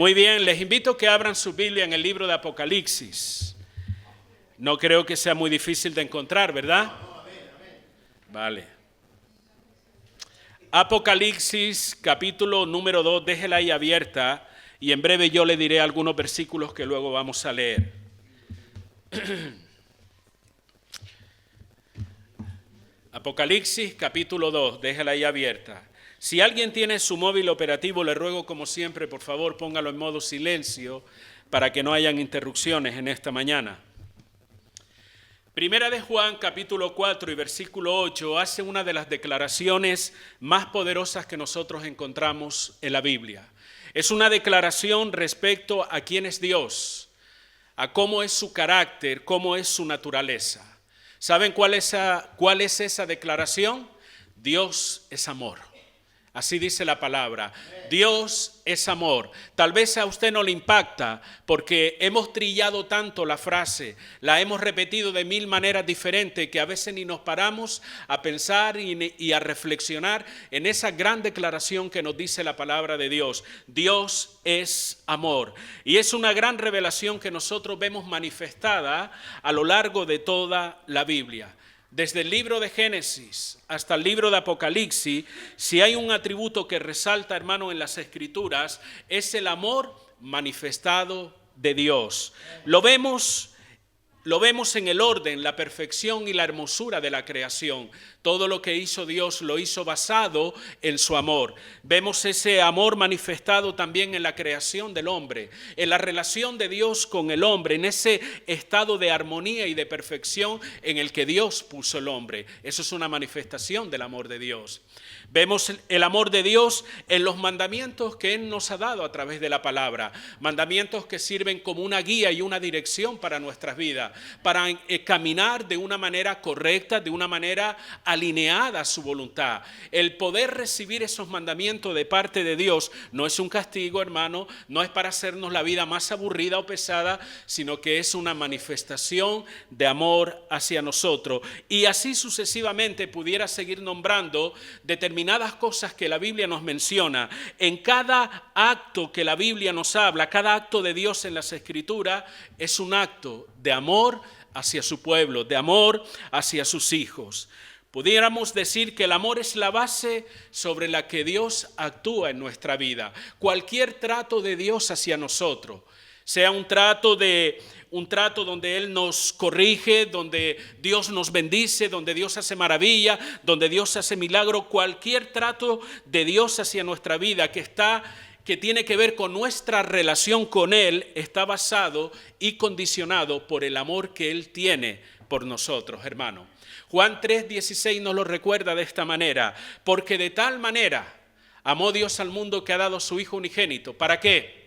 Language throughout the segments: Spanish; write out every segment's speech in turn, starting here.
Muy bien, les invito a que abran su Biblia en el libro de Apocalipsis. No creo que sea muy difícil de encontrar, ¿verdad? Vale. Apocalipsis, capítulo número 2, déjela ahí abierta y en breve yo le diré algunos versículos que luego vamos a leer. Apocalipsis, capítulo 2, déjela ahí abierta. Si alguien tiene su móvil operativo, le ruego como siempre, por favor, póngalo en modo silencio para que no hayan interrupciones en esta mañana. Primera de Juan, capítulo 4 y versículo 8, hace una de las declaraciones más poderosas que nosotros encontramos en la Biblia. Es una declaración respecto a quién es Dios, a cómo es su carácter, cómo es su naturaleza. ¿Saben cuál es esa declaración? Dios es amor. Así dice la palabra. Dios es amor. Tal vez a usted no le impacta porque hemos trillado tanto la frase, la hemos repetido de mil maneras diferentes que a veces ni nos paramos a pensar y a reflexionar en esa gran declaración que nos dice la palabra de Dios. Dios es amor. Y es una gran revelación que nosotros vemos manifestada a lo largo de toda la Biblia. Desde el libro de Génesis hasta el libro de Apocalipsis, si hay un atributo que resalta, hermano, en las Escrituras, es el amor manifestado de Dios. Lo vemos en el orden, la perfección y la hermosura de la creación. Todo lo que hizo Dios lo hizo basado en su amor. Vemos ese amor manifestado también en la creación del hombre, en la relación de Dios con el hombre, en ese estado de armonía y de perfección en el que Dios puso el hombre. Eso es una manifestación del amor de Dios. Vemos el amor de Dios en los mandamientos que Él nos ha dado a través de la palabra. Mandamientos que sirven como una guía y una dirección para nuestras vidas, para caminar de una manera correcta, de una manera alineada a su voluntad. El poder recibir esos mandamientos de parte de Dios no es un castigo, hermano, no es para hacernos la vida más aburrida o pesada, sino que es una manifestación de amor hacia nosotros. Y así sucesivamente pudiera seguir nombrando determinadas cosas que la Biblia nos menciona. En cada acto que la Biblia nos habla, cada acto de Dios en las Escrituras es un acto de amor hacia su pueblo, de amor hacia sus hijos. Pudiéramos decir que el amor es la base sobre la que Dios actúa en nuestra vida. Cualquier trato de Dios hacia nosotros, sea un trato donde Él nos corrige, donde Dios nos bendice, donde Dios hace maravilla, donde Dios hace milagro, cualquier trato de Dios hacia nuestra vida que tiene que ver con nuestra relación con Él, está basado y condicionado por el amor que Él tiene por nosotros, hermano. Juan 3:16 nos lo recuerda de esta manera, porque de tal manera amó Dios al mundo que ha dado a su Hijo unigénito. ¿Para qué?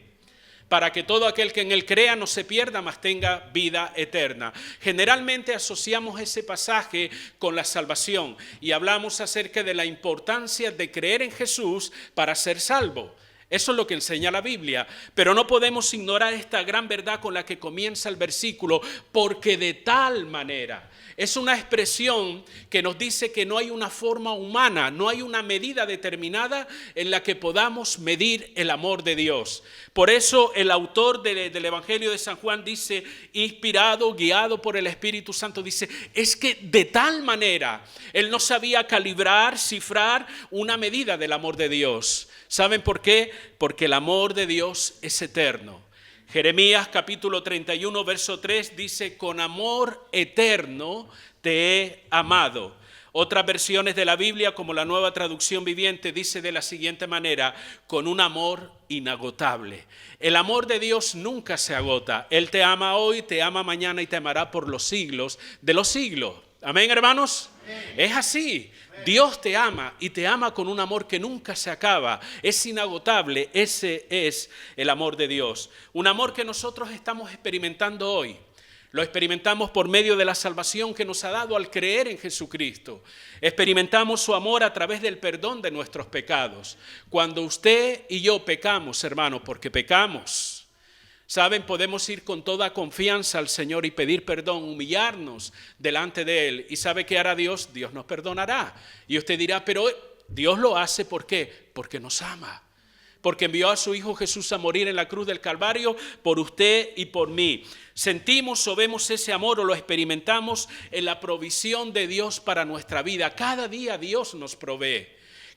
Para que todo aquel que en Él crea no se pierda, mas tenga vida eterna. Generalmente asociamos ese pasaje con la salvación y hablamos acerca de la importancia de creer en Jesús para ser salvo. Eso es lo que enseña la Biblia, pero no podemos ignorar esta gran verdad con la que comienza el versículo, porque de tal manera. Es una expresión que nos dice que no hay una forma humana, no hay una medida determinada en la que podamos medir el amor de Dios. Por eso el autor del Evangelio de San Juan dice, inspirado, guiado por el Espíritu Santo, dice, es que de tal manera él no sabía calibrar, cifrar una medida del amor de Dios. ¿Saben por qué? Porque el amor de Dios es eterno. Jeremías capítulo 31 verso 3 dice, con amor eterno te he amado. Otras versiones de la Biblia, como la Nueva Traducción Viviente, dice de la siguiente manera, con un amor inagotable. El amor de Dios nunca se agota. Él te ama hoy, te ama mañana y te amará por los siglos de los siglos. Amén, hermanos. Amén. Es así. Dios te ama y te ama con un amor que nunca se acaba, es inagotable, ese es el amor de Dios. Un amor que nosotros estamos experimentando hoy. Lo experimentamos por medio de la salvación que nos ha dado al creer en Jesucristo. Experimentamos su amor a través del perdón de nuestros pecados. Cuando usted y yo pecamos, hermano, porque pecamos, ¿saben? Podemos ir con toda confianza al Señor y pedir perdón, humillarnos delante de Él. ¿Y sabe qué hará Dios? Dios nos perdonará. Y usted dirá, pero Dios lo hace, ¿por qué? Porque nos ama. porque envió a su Hijo Jesús a morir en la cruz del Calvario por usted y por mí. Sentimos o vemos ese amor o lo experimentamos en la provisión de Dios para nuestra vida. Cada día Dios nos provee.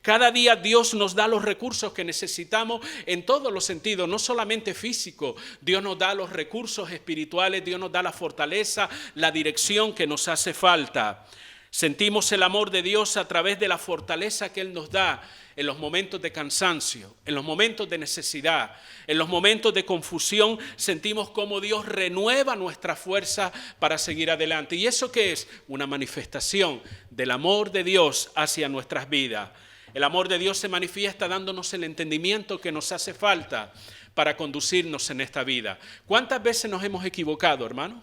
Cada día Dios nos da los recursos que necesitamos en todos los sentidos, no solamente físico. Dios nos da los recursos espirituales, Dios nos da la fortaleza, la dirección que nos hace falta. Sentimos el amor de Dios a través de la fortaleza que Él nos da en los momentos de cansancio, en los momentos de necesidad, en los momentos de confusión. Sentimos cómo Dios renueva nuestra fuerza para seguir adelante. ¿Y eso qué es? Una manifestación del amor de Dios hacia nuestras vidas. El amor de Dios se manifiesta dándonos el entendimiento que nos hace falta para conducirnos en esta vida. ¿Cuántas veces nos hemos equivocado, hermano?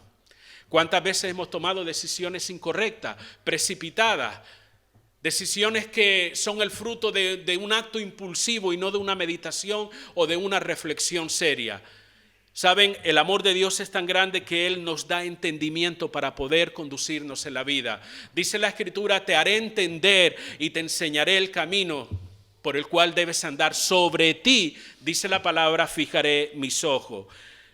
¿Cuántas veces hemos tomado decisiones incorrectas, precipitadas? Decisiones que son el fruto de un acto impulsivo y no de una meditación o de una reflexión seria. Saben, el amor de Dios es tan grande que Él nos da entendimiento para poder conducirnos en la vida. Dice la Escritura, te haré entender y te enseñaré el camino por el cual debes andar. Sobre ti, dice la palabra, fijaré mis ojos.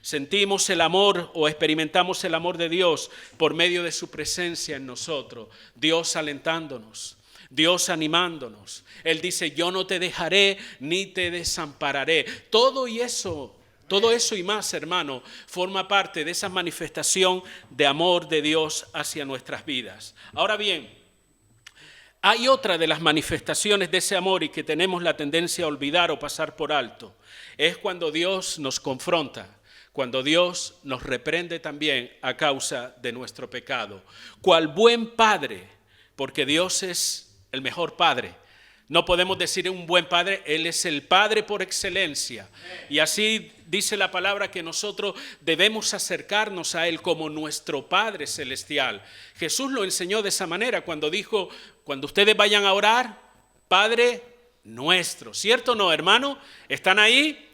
Sentimos el amor o experimentamos el amor de Dios por medio de su presencia en nosotros. Dios alentándonos, Dios animándonos. Él dice, yo no te dejaré ni te desampararé. Todo eso y más, hermano, forma parte de esa manifestación de amor de Dios hacia nuestras vidas. Ahora bien, hay otra de las manifestaciones de ese amor y que tenemos la tendencia a olvidar o pasar por alto. Es cuando Dios nos confronta, cuando Dios nos reprende también a causa de nuestro pecado. Cual buen padre, porque Dios es el mejor padre. No podemos decir un buen padre, Él es el Padre por excelencia. Y así dice la palabra que nosotros debemos acercarnos a Él como nuestro Padre celestial. Jesús lo enseñó de esa manera cuando dijo, cuando ustedes vayan a orar, Padre nuestro. ¿Cierto o no, hermano? ¿Están ahí?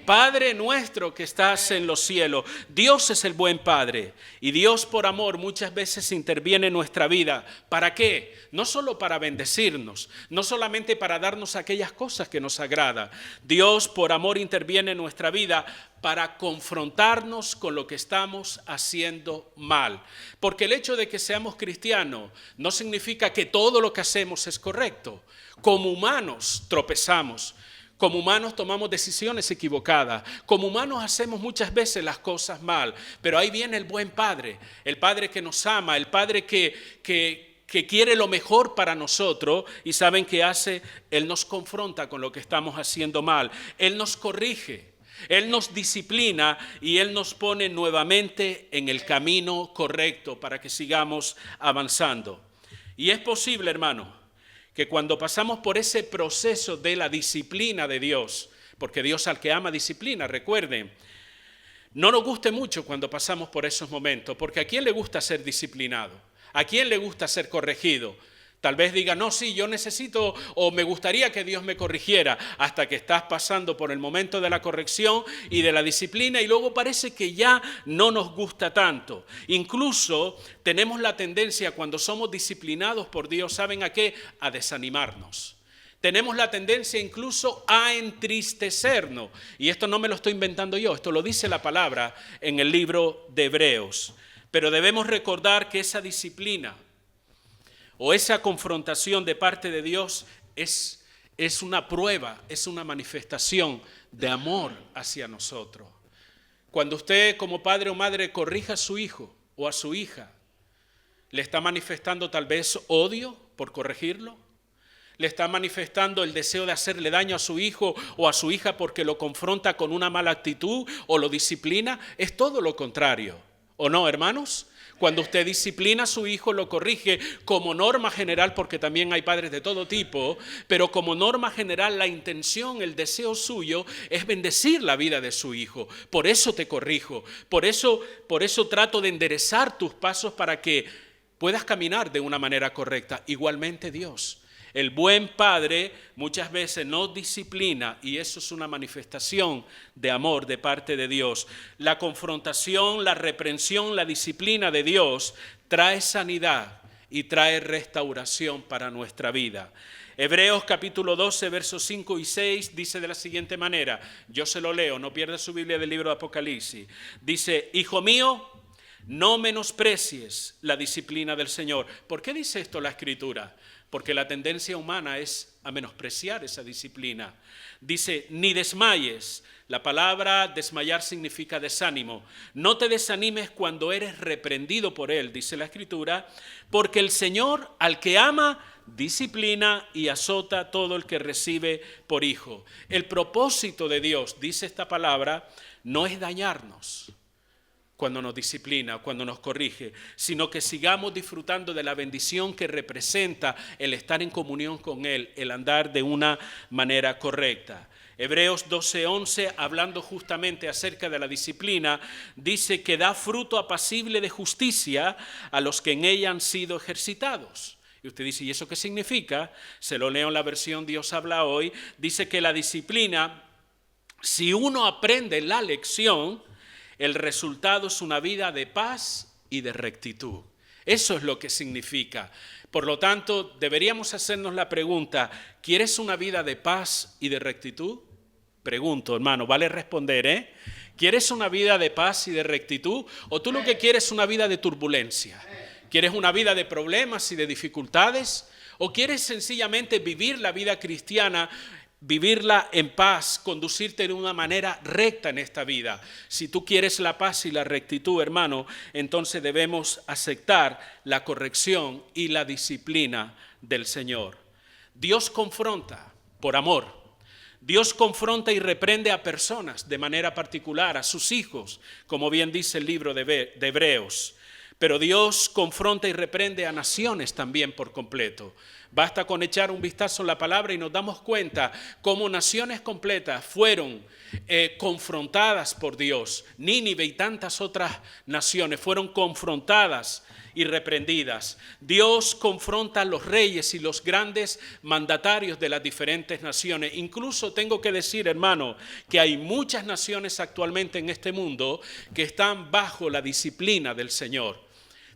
Padre nuestro que estás en los cielos. Dios es el buen Padre y Dios por amor muchas veces interviene en nuestra vida. ¿Para qué? No solo para bendecirnos, no solamente para darnos aquellas cosas que nos agradan. Dios por amor interviene en nuestra vida para confrontarnos con lo que estamos haciendo mal. Porque el hecho de que seamos cristianos no significa que todo lo que hacemos es correcto. Como humanos tropezamos. Como humanos tomamos decisiones equivocadas, como humanos hacemos muchas veces las cosas mal, pero ahí viene el buen Padre, el Padre que nos ama, el Padre que quiere lo mejor para nosotros y ¿saben qué hace? Él nos confronta con lo que estamos haciendo mal, Él nos corrige, Él nos disciplina y Él nos pone nuevamente en el camino correcto para que sigamos avanzando. Y es posible, hermano, que cuando pasamos por ese proceso de la disciplina de Dios, porque Dios al que ama disciplina, recuerden, no nos guste mucho cuando pasamos por esos momentos, porque ¿a quién le gusta ser disciplinado? ¿A quién le gusta ser corregido? Tal vez diga, no, sí, yo necesito o me gustaría que Dios me corrigiera, hasta que estás pasando por el momento de la corrección y de la disciplina y luego parece que ya no nos gusta tanto. Incluso tenemos la tendencia cuando somos disciplinados por Dios, ¿saben a qué? A desanimarnos. Tenemos la tendencia incluso a entristecernos. Y esto no me lo estoy inventando yo, esto lo dice la palabra en el libro de Hebreos. Pero debemos recordar que esa disciplina o esa confrontación de parte de Dios es una prueba, es una manifestación de amor hacia nosotros. Cuando usted como padre o madre corrija a su hijo o a su hija, ¿le está manifestando tal vez odio por corregirlo? ¿Le está manifestando el deseo de hacerle daño a su hijo o a su hija porque lo confronta con una mala actitud o lo disciplina? Es todo lo contrario, ¿o no, hermanos? Cuando usted disciplina a su hijo, lo corrige como norma general, porque también hay padres de todo tipo, pero como norma general la intención, el deseo suyo es bendecir la vida de su hijo. Por eso te corrijo, por eso trato de enderezar tus pasos para que puedas caminar de una manera correcta. Igualmente Dios. El buen padre muchas veces nos disciplina y eso es una manifestación de amor de parte de Dios. La confrontación, la reprensión, la disciplina de Dios trae sanidad y trae restauración para nuestra vida. Hebreos capítulo 12, versos 5 y 6 dice de la siguiente manera, yo se lo leo, no pierda su Biblia del libro de Apocalipsis. Dice, hijo mío, no menosprecies la disciplina del Señor. ¿Por qué dice esto la Escritura? Porque la tendencia humana es a menospreciar esa disciplina. Dice, ni desmayes. La palabra desmayar significa desánimo. No te desanimes cuando eres reprendido por Él, dice la Escritura, porque el Señor al que ama disciplina y azota todo el que recibe por hijo. El propósito de Dios, dice esta palabra, no es dañarnos cuando nos disciplina, cuando nos corrige, sino que sigamos disfrutando de la bendición que representa el estar en comunión con Él, el andar de una manera correcta. Hebreos 12:11, hablando justamente acerca de la disciplina, dice que da fruto apacible de justicia a los que en ella han sido ejercitados. Y usted dice, ¿y eso qué significa? Se lo leo en la versión Dios habla hoy. Dice que la disciplina, si uno aprende la lección, el resultado es una vida de paz y de rectitud. Eso es lo que significa. Por lo tanto, deberíamos hacernos la pregunta, ¿quieres una vida de paz y de rectitud? Pregunto, hermano, vale responder, ¿eh? ¿Quieres una vida de paz y de rectitud? ¿O tú lo que quieres es una vida de turbulencia? ¿Quieres una vida de problemas y de dificultades? ¿O quieres sencillamente vivir la vida cristiana, vivirla en paz, conducirte de una manera recta en esta vida? Si tú quieres la paz y la rectitud, hermano, entonces debemos aceptar la corrección y la disciplina del Señor. Dios confronta por amor. Dios confronta y reprende a personas de manera particular, a sus hijos, como bien dice el libro de Hebreos. Pero Dios confronta y reprende a naciones también por completo. Basta con echar un vistazo en la palabra y nos damos cuenta cómo naciones completas fueron confrontadas por Dios. Nínive y tantas otras naciones fueron confrontadas y reprendidas. Dios confronta a los reyes y los grandes mandatarios de las diferentes naciones. Incluso tengo que decir, hermano, que hay muchas naciones actualmente en este mundo que están bajo la disciplina del Señor.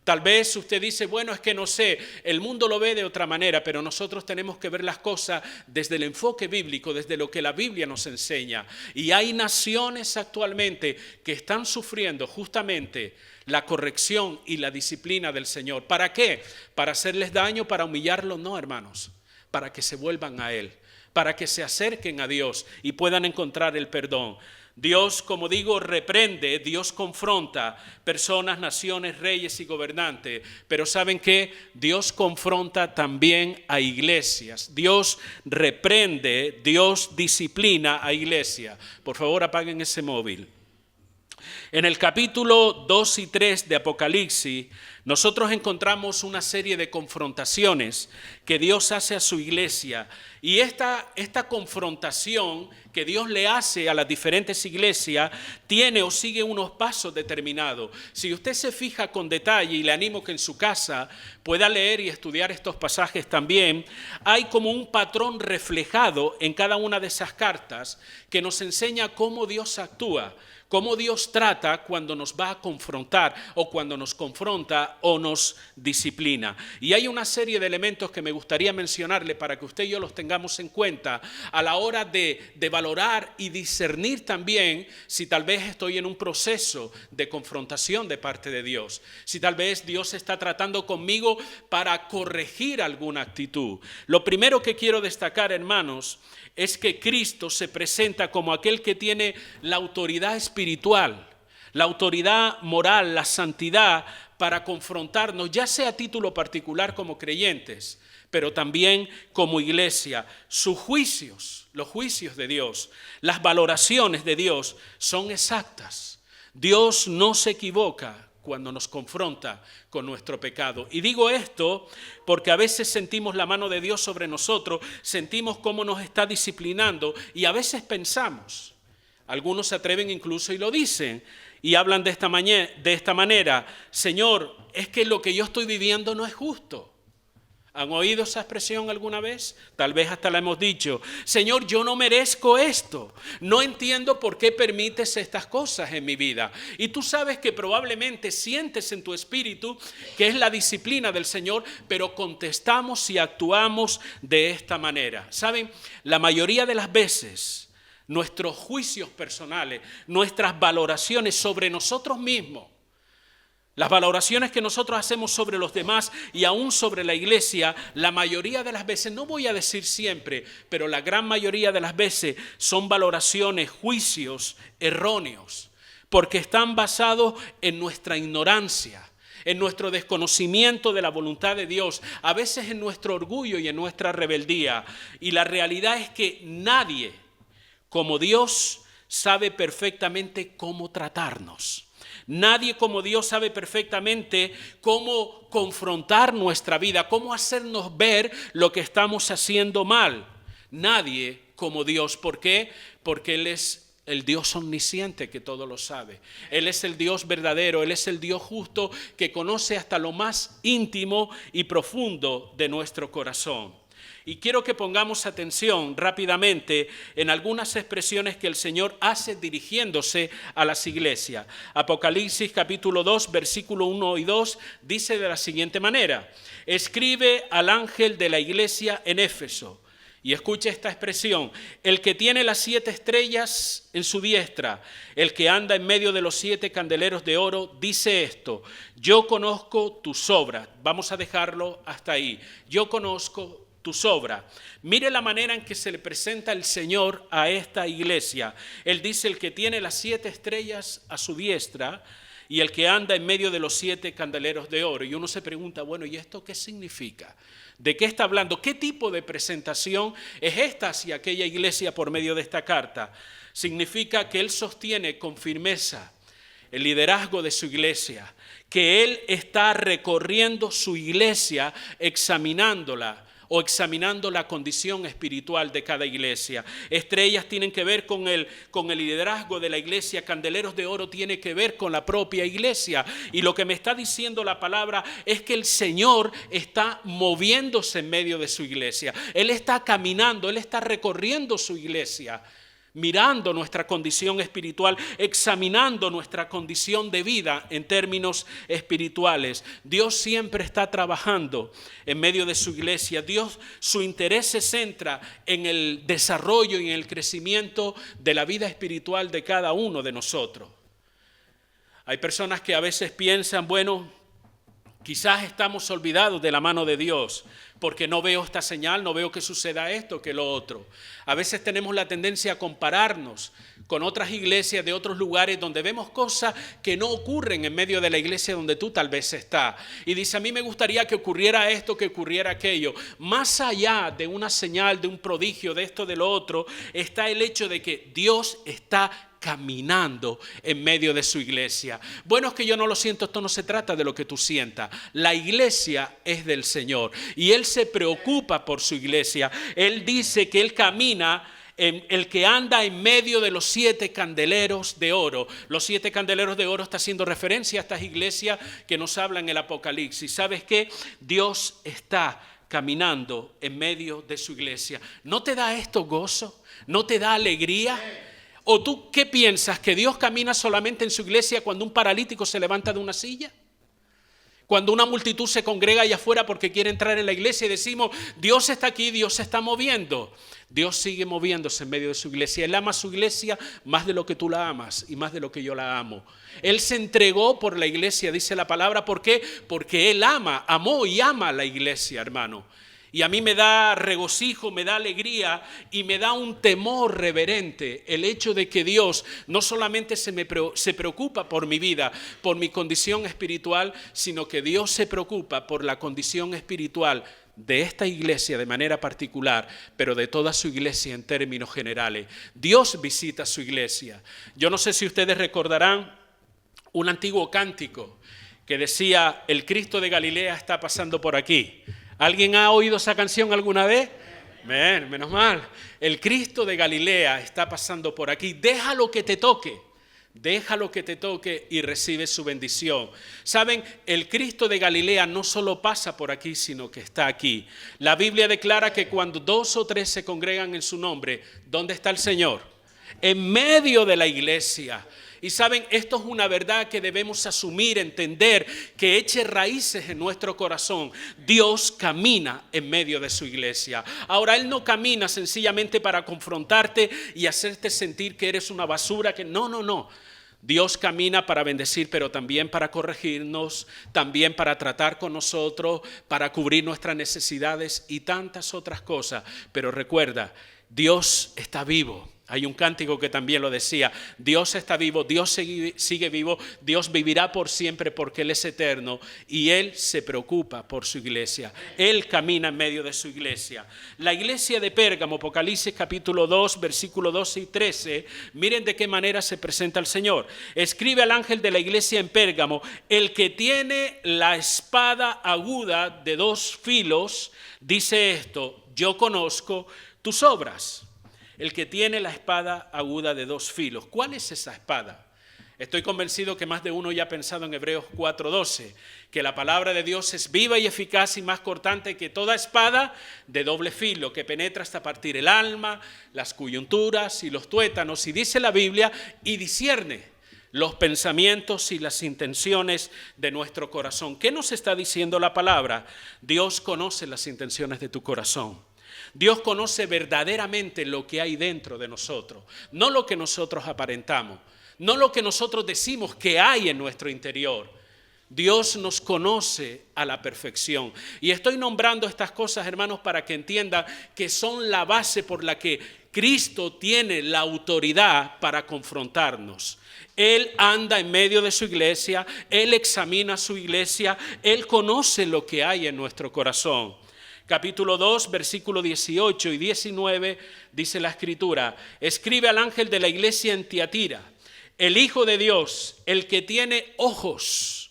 Tal vez usted dice, bueno, es que no sé, el mundo lo ve de otra manera, pero nosotros tenemos que ver las cosas desde el enfoque bíblico, desde lo que la Biblia nos enseña. Y hay naciones actualmente que están sufriendo justamente la corrección y la disciplina del Señor. ¿Para qué? ¿Para hacerles daño, para humillarlos? No, hermanos, para que se vuelvan a Él, para que se acerquen a Dios y puedan encontrar el perdón. Dios, como digo, reprende, Dios confronta personas, naciones, reyes y gobernantes, pero ¿saben qué? Dios confronta también a iglesias. Dios reprende, Dios disciplina a iglesias. Por favor, apaguen ese móvil. En el capítulo 2 y 3 de Apocalipsis, nosotros encontramos una serie de confrontaciones que Dios hace a su iglesia. Y esta confrontación que Dios le hace a las diferentes iglesias tiene o sigue unos pasos determinados. Si usted se fija con detalle, y le animo que en su casa pueda leer y estudiar estos pasajes también, hay como un patrón reflejado en cada una de esas cartas que nos enseña cómo Dios actúa, cómo Dios trata cuando nos va a confrontar o cuando nos confronta o nos disciplina. Y hay una serie de elementos que me gustaría mencionarle para que usted y yo los tengamos en cuenta a la hora de valorar y discernir también si tal vez estoy en un proceso de confrontación de parte de Dios. Si tal vez Dios está tratando conmigo para corregir alguna actitud. Lo primero que quiero destacar, hermanos, es que Cristo se presenta como aquel que tiene la autoridad espiritual, la autoridad moral, la santidad para confrontarnos, ya sea a título particular como creyentes, pero también como iglesia. Sus juicios, los juicios de Dios, las valoraciones de Dios son exactas. Dios no se equivoca cuando nos confronta con nuestro pecado. Y digo esto porque a veces sentimos la mano de Dios sobre nosotros, sentimos cómo nos está disciplinando y a veces pensamos, algunos se atreven incluso y lo dicen y hablan de esta manera, Señor, es que lo que yo estoy viviendo no es justo. ¿Han oído esa expresión alguna vez? Tal vez hasta la hemos dicho. Señor, yo no merezco esto. No entiendo por qué permites estas cosas en mi vida. Y tú sabes que probablemente sientes en tu espíritu que es la disciplina del Señor, pero contestamos y actuamos de esta manera. ¿Saben? La mayoría de las veces, nuestros juicios personales, nuestras valoraciones sobre nosotros mismos, las valoraciones que nosotros hacemos sobre los demás y aún sobre la iglesia, la mayoría de las veces, no voy a decir siempre, pero la gran mayoría de las veces son valoraciones, juicios erróneos, porque están basados en nuestra ignorancia, en nuestro desconocimiento de la voluntad de Dios, a veces en nuestro orgullo y en nuestra rebeldía. Y la realidad es que nadie como Dios sabe perfectamente cómo tratarnos. Nadie como Dios sabe perfectamente cómo confrontar nuestra vida, cómo hacernos ver lo que estamos haciendo mal. Nadie como Dios. ¿Por qué? Porque Él es el Dios omnisciente que todo lo sabe. Él es el Dios verdadero, Él es el Dios justo que conoce hasta lo más íntimo y profundo de nuestro corazón. Y quiero que pongamos atención rápidamente en algunas expresiones que el Señor hace dirigiéndose a las iglesias. Apocalipsis capítulo 2, versículo 1 y 2 dice de la siguiente manera: escribe al ángel de la iglesia en Éfeso. Y escucha esta expresión: el que tiene las 7 estrellas en su diestra, el que anda en medio de los 7 candeleros de oro, dice esto: yo conozco tus obras. Vamos a dejarlo hasta ahí. Yo conozco tus obras. Mire la manera en que se le presenta el Señor a esta iglesia. Él dice: el que tiene las 7 estrellas a su diestra y el que anda en medio de los 7 candeleros de oro. Y uno se pregunta, bueno, ¿y esto qué significa? ¿De qué está hablando? ¿Qué tipo de presentación es esta hacia aquella iglesia por medio de esta carta? Significa que Él sostiene con firmeza el liderazgo de su iglesia, que Él está recorriendo su iglesia, examinándola, o examinando la condición espiritual de cada iglesia. Estrellas tienen que ver con el liderazgo de la iglesia, candeleros de oro tiene que ver con la propia iglesia. Y lo que me está diciendo la palabra es que el Señor está moviéndose en medio de su iglesia. Él está caminando, Él está recorriendo su iglesia, mirando nuestra condición espiritual, examinando nuestra condición de vida en términos espirituales. Dios siempre está trabajando en medio de su iglesia. Dios, su interés se centra en el desarrollo y en el crecimiento de la vida espiritual de cada uno de nosotros. Hay personas que a veces piensan, bueno, quizás estamos olvidados de la mano de Dios porque no veo esta señal, no veo que suceda esto, que lo otro. A veces tenemos la tendencia a compararnos con otras iglesias de otros lugares donde vemos cosas que no ocurren en medio de la iglesia donde tú tal vez estás. Y dice, a mí me gustaría que ocurriera esto, que ocurriera aquello. Más allá de una señal, de un prodigio, de esto, de lo otro, está el hecho de que Dios está caminando en medio de su iglesia. Bueno, es que yo no lo siento, esto no se trata de lo que tú sientas. La iglesia es del Señor y Él se preocupa por su iglesia. Él dice que Él camina, el que anda en medio de los 7 candeleros de oro. Los 7 candeleros de oro está haciendo referencia a estas iglesias que nos hablan en el Apocalipsis. ¿Sabes qué? Dios está caminando en medio de su iglesia. ¿No te da esto gozo? ¿No te da alegría? ¿O tú qué piensas? ¿Que Dios camina solamente en su iglesia cuando un paralítico se levanta de una silla? Cuando una multitud se congrega allá afuera porque quiere entrar en la iglesia y decimos, Dios está aquí, Dios se está moviendo. Dios sigue moviéndose en medio de su iglesia. Él ama a su iglesia más de lo que tú la amas y más de lo que yo la amo. Él se entregó por la iglesia, dice la palabra. ¿Por qué? Porque Él amó y ama a la iglesia, hermano. Y a mí me da regocijo, me da alegría y me da un temor reverente el hecho de que Dios no solamente se preocupa por mi vida, por mi condición espiritual, sino que Dios se preocupa por la condición espiritual de esta iglesia de manera particular, pero de toda su iglesia en términos generales. Dios visita su iglesia. Yo no sé si ustedes recordarán un antiguo cántico que decía, el Cristo de Galilea está pasando por aquí. ¿Alguien ha oído esa canción alguna vez? Menos mal. El Cristo de Galilea está pasando por aquí. Déjalo que te toque. Déjalo que te toque y recibe su bendición. Saben, el Cristo de Galilea no solo pasa por aquí, sino que está aquí. La Biblia declara que cuando 2 o 3 se congregan en su nombre, ¿dónde está el Señor? En medio de la iglesia. Y saben, esto es una verdad que debemos asumir, entender, que eche raíces en nuestro corazón. Dios camina en medio de su iglesia. Ahora, Él no camina sencillamente para confrontarte y hacerte sentir que eres una basura. No. Dios camina para bendecir, pero también para corregirnos, también para tratar con nosotros, para cubrir nuestras necesidades y tantas otras cosas. Pero recuerda, Dios está vivo. Hay un cántico que también lo decía, Dios está vivo, Dios sigue vivo, Dios vivirá por siempre porque Él es eterno y Él se preocupa por su iglesia. Él camina en medio de su iglesia. La iglesia de Pérgamo, Apocalipsis capítulo 2, versículos 12 y 13, miren de qué manera se presenta el Señor. Escribe al ángel de la iglesia en Pérgamo, el que tiene la espada aguda de 2 filos, dice esto, yo conozco tus obras. El que tiene la espada aguda de 2 filos. ¿Cuál es esa espada? Estoy convencido que más de uno ya ha pensado en Hebreos 4:12, que la palabra de Dios es viva y eficaz y más cortante que toda espada de doble filo, que penetra hasta partir el alma, las coyunturas y los tuétanos. Y dice la Biblia, y discierne los pensamientos y las intenciones de nuestro corazón. ¿Qué nos está diciendo la palabra? Dios conoce las intenciones de tu corazón. Dios conoce verdaderamente lo que hay dentro de nosotros, no lo que nosotros aparentamos, no lo que nosotros decimos que hay en nuestro interior. Dios nos conoce a la perfección. Y estoy nombrando estas cosas, hermanos, para que entiendan que son la base por la que Cristo tiene la autoridad para confrontarnos. Él anda en medio de su iglesia, Él examina su iglesia, Él conoce lo que hay en nuestro corazón. Capítulo 2, versículo 18 y 19, dice la Escritura, escribe al ángel de la iglesia en Tiatira, el Hijo de Dios, el que tiene ojos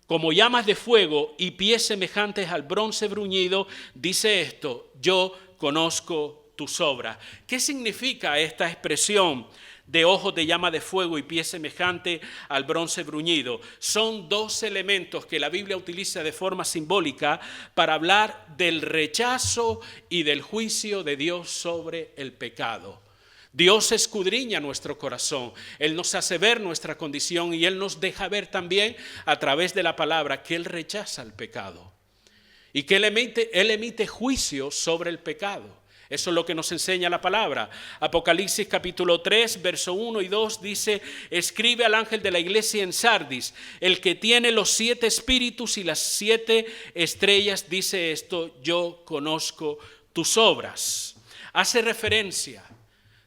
como llamas de fuego y pies semejantes al bronce bruñido, dice esto, yo conozco tus obras. ¿Qué significa esta expresión de ojos de llama de fuego y pies semejante al bronce bruñido? Son 2 elementos que la Biblia utiliza de forma simbólica para hablar del rechazo y del juicio de Dios sobre el pecado. Dios escudriña nuestro corazón, Él nos hace ver nuestra condición y Él nos deja ver también a través de la palabra que Él rechaza el pecado y que Él emite juicio sobre el pecado. Eso es lo que nos enseña la palabra. Apocalipsis capítulo 3, verso 1 y 2 dice, escribe al ángel de la iglesia en Sardis, el que tiene los 7 espíritus y las 7 estrellas, dice esto, yo conozco tus obras. Hace referencia,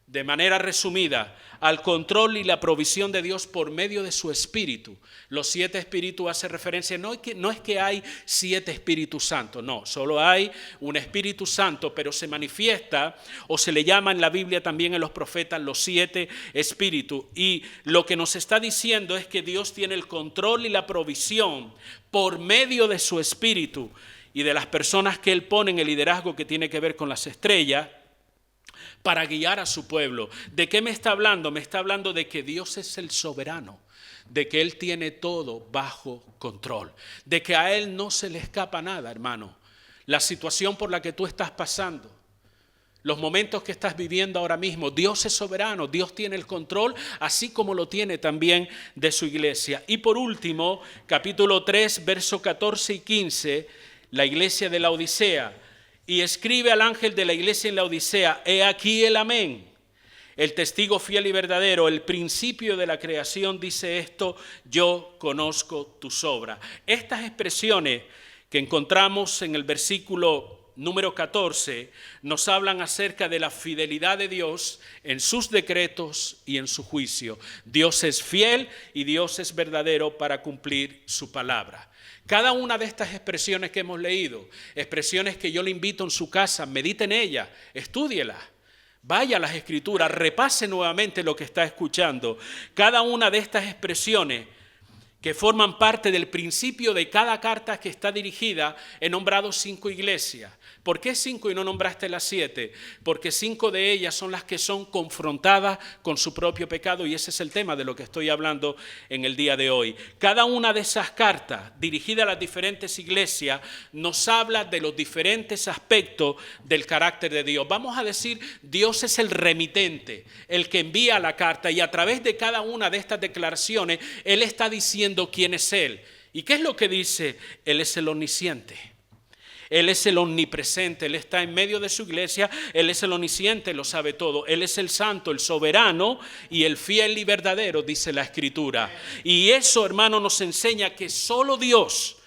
de manera resumida, al control y la provisión de Dios por medio de su Espíritu. Los 7 espíritus hace referencia, no es que hay 7 Espíritus Santos, no, solo hay un Espíritu Santo, pero se manifiesta o se le llama en la Biblia también en los profetas los 7 espíritus. Y lo que nos está diciendo es que Dios tiene el control y la provisión por medio de su Espíritu y de las personas que Él pone en el liderazgo que tiene que ver con las estrellas, para guiar a su pueblo. ¿De qué me está hablando? Me está hablando de que Dios es el soberano, de que Él tiene todo bajo control, de que a Él no se le escapa nada, hermano. La situación por la que tú estás pasando, los momentos que estás viviendo ahora mismo, Dios es soberano, Dios tiene el control, así como lo tiene también de su iglesia. Y por último, capítulo 3, verso 14 y 15, la iglesia de la Odisea. Y escribe al ángel de la iglesia en la Odisea, he aquí el amén, el testigo fiel y verdadero, el principio de la creación dice esto, yo conozco tus obras. Estas expresiones que encontramos en el versículo número 14 nos hablan acerca de la fidelidad de Dios en sus decretos y en su juicio. Dios es fiel y Dios es verdadero para cumplir su palabra. Cada una de estas expresiones que hemos leído, expresiones que yo le invito en su casa, medite en ellas, estúdiela, vaya a las Escrituras, repase nuevamente lo que está escuchando. Cada una de estas expresiones que forman parte del principio de cada carta que está dirigida, he nombrado 5 iglesias. ¿Por qué 5 y no nombraste las 7? Porque 5 de ellas son las que son confrontadas con su propio pecado, y ese es el tema de lo que estoy hablando en el día de hoy. Cada una de esas cartas dirigidas a las diferentes iglesias nos habla de los diferentes aspectos del carácter de Dios. Vamos a decir, Dios es el remitente, el que envía la carta, y a través de cada una de estas declaraciones Él está diciendo quién es Él. ¿Y qué es lo que dice? Él es el omnisciente. Él es el omnipresente, Él está en medio de su iglesia, Él es el omnisciente, lo sabe todo. Él es el santo, el soberano y el fiel y verdadero, dice la Escritura. Y eso, hermano, nos enseña que solo Dios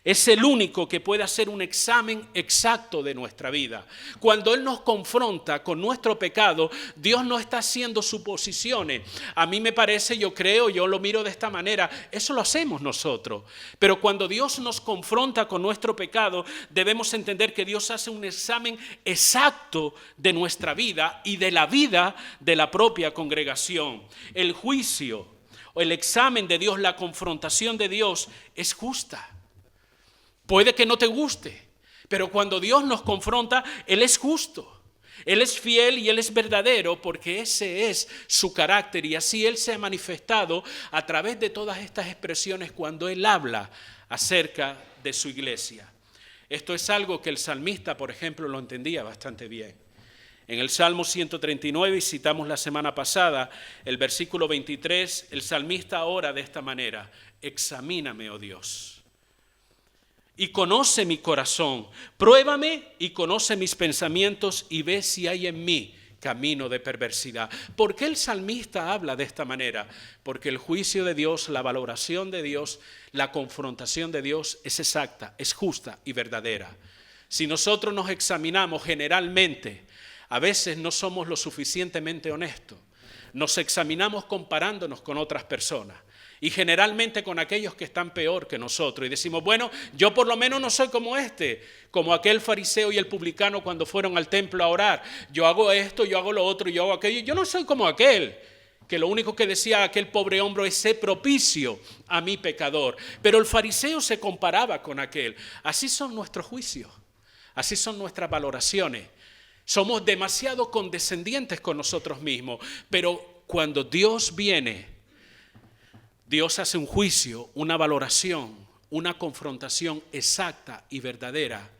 es el único que puede hacer un examen exacto de nuestra vida. Cuando Él nos confronta con nuestro pecado, Dios no está haciendo suposiciones. A mí me parece, yo creo, yo lo miro de esta manera, eso lo hacemos nosotros. Pero cuando Dios nos confronta con nuestro pecado, debemos entender que Dios hace un examen exacto de nuestra vida y de la vida de la propia congregación. El juicio o el examen de Dios, la confrontación de Dios es justa. Puede que no te guste, pero cuando Dios nos confronta, Él es justo, Él es fiel y Él es verdadero, porque ese es su carácter, y así Él se ha manifestado a través de todas estas expresiones cuando Él habla acerca de su iglesia. Esto es algo que el salmista, por ejemplo, lo entendía bastante bien. En el Salmo 139, y citamos la semana pasada, el versículo 23, el salmista ora de esta manera: examíname, oh Dios, y conoce mi corazón, pruébame y conoce mis pensamientos y ve si hay en mí camino de perversidad. ¿Por qué el salmista habla de esta manera? Porque el juicio de Dios, la valoración de Dios, la confrontación de Dios es exacta, es justa y verdadera. Si nosotros nos examinamos generalmente, a veces no somos lo suficientemente honestos. Nos examinamos comparándonos con otras personas. Y generalmente con aquellos que están peor que nosotros. Y decimos, bueno, yo por lo menos no soy como aquel fariseo y el publicano cuando fueron al templo a orar. Yo hago esto, yo hago lo otro, yo hago aquello. Yo no soy como aquel, que lo único que decía aquel pobre hombre es: sé propicio a mi pecador. Pero el fariseo se comparaba con aquel. Así son nuestros juicios, así son nuestras valoraciones. Somos demasiado condescendientes con nosotros mismos. Pero cuando Dios viene, Dios hace un juicio, una valoración, una confrontación exacta y verdadera